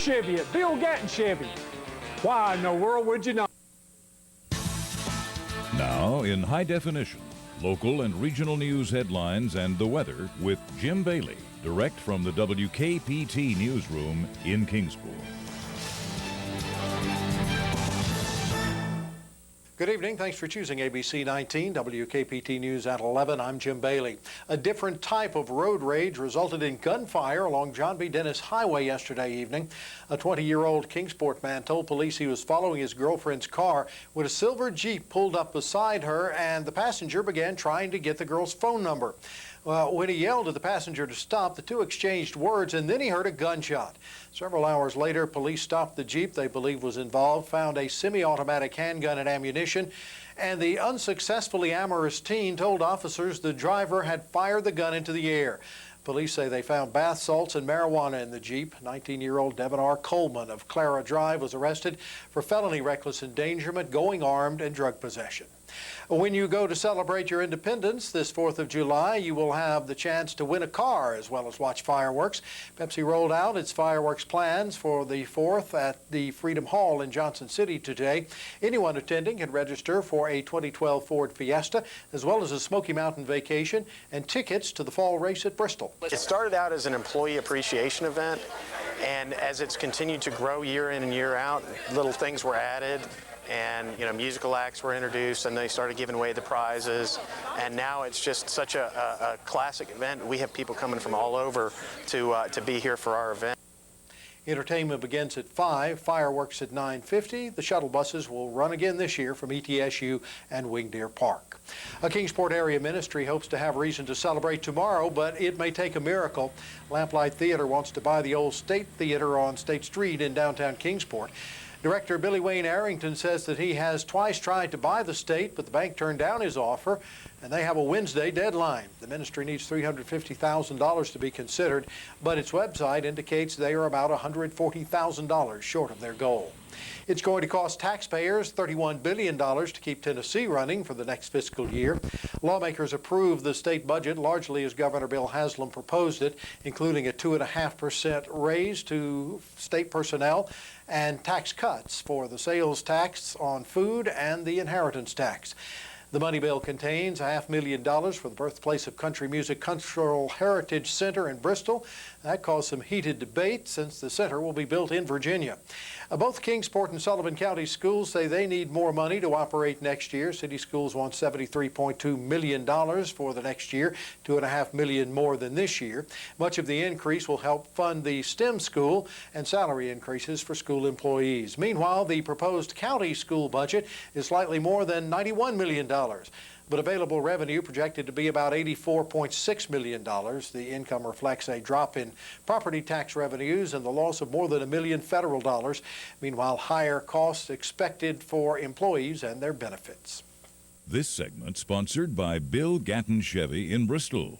Chevy at Bill Gatton Chevy. Why in the world would you not? Now in high definition, local and regional news headlines and the weather with Jim Bailey, direct from the WKPT newsroom in Kingsport. Good evening. Thanks for choosing ABC 19, WKPT News at 11. I'm Jim Bailey. A different type of road rage resulted in gunfire along John B. Dennis Highway yesterday evening. A 20-year-old Kingsport man told police he was following his girlfriend's car when a silver Jeep pulled up beside her and the passenger began trying to get the girl's phone number. Well, when he yelled at the passenger to stop, the two exchanged words, and then he heard a gunshot. Several hours later, police stopped the Jeep they believe was involved, found a semi-automatic handgun and ammunition, and the unsuccessfully amorous teen told officers the driver had fired the gun into the air. Police say they found bath salts and marijuana in the Jeep. 19-year-old Devin R. Coleman of Clara Drive was arrested for felony reckless endangerment, going armed, and drug possession. When you go to celebrate your independence this 4th of July, you will have the chance to win a car as well as watch fireworks. Pepsi rolled out its fireworks plans for the 4th at the Freedom Hall in Johnson City today. Anyone attending can register for a 2012 Ford Fiesta as well as a Smoky Mountain vacation and tickets to the fall race at Bristol. It started out as an employee appreciation event, and as it's continued to grow year in and year out, little things were added. And, musical acts were introduced, and they started giving away the prizes. And now it's just such a classic event. We have people coming from all over to be here for our event. Entertainment begins at 5, fireworks at 9:50. The shuttle buses will run again this year from ETSU and Wingdeer Park. A Kingsport area ministry hopes to have reason to celebrate tomorrow, but it may take a miracle. Lamplight Theater wants to buy the old State Theater on State Street in downtown Kingsport. Director Billy Wayne Arrington says that he has twice tried to buy the State, but the bank turned down his offer, and they have a Wednesday deadline. The ministry needs $350,000 to be considered, but its website indicates they are about $140,000 short of their goal. It's going to cost taxpayers $31 billion to keep Tennessee running for the next fiscal year. Lawmakers approved the state budget largely as Governor Bill Haslam proposed it, including a 2.5% raise to state personnel and tax cuts for the sales tax on food and the inheritance tax. The money bill contains $500,000 for the birthplace of country music Cultural Heritage Center in Bristol. That caused some heated debate since the center will be built in Virginia. Both Kingsport and Sullivan County schools say they need more money to operate next year. City schools want $73.2 million for the next year, $2.5 million more than this year. Much of the increase will help fund the STEM school and salary increases for school employees. Meanwhile, the proposed county school budget is slightly more than $91 million. But available revenue projected to be about $84.6 million. The income reflects a drop in property tax revenues and the loss of more than $1 million federal dollars. Meanwhile, higher costs expected for employees and their benefits. This segment sponsored by Bill Gatton Chevy in Bristol.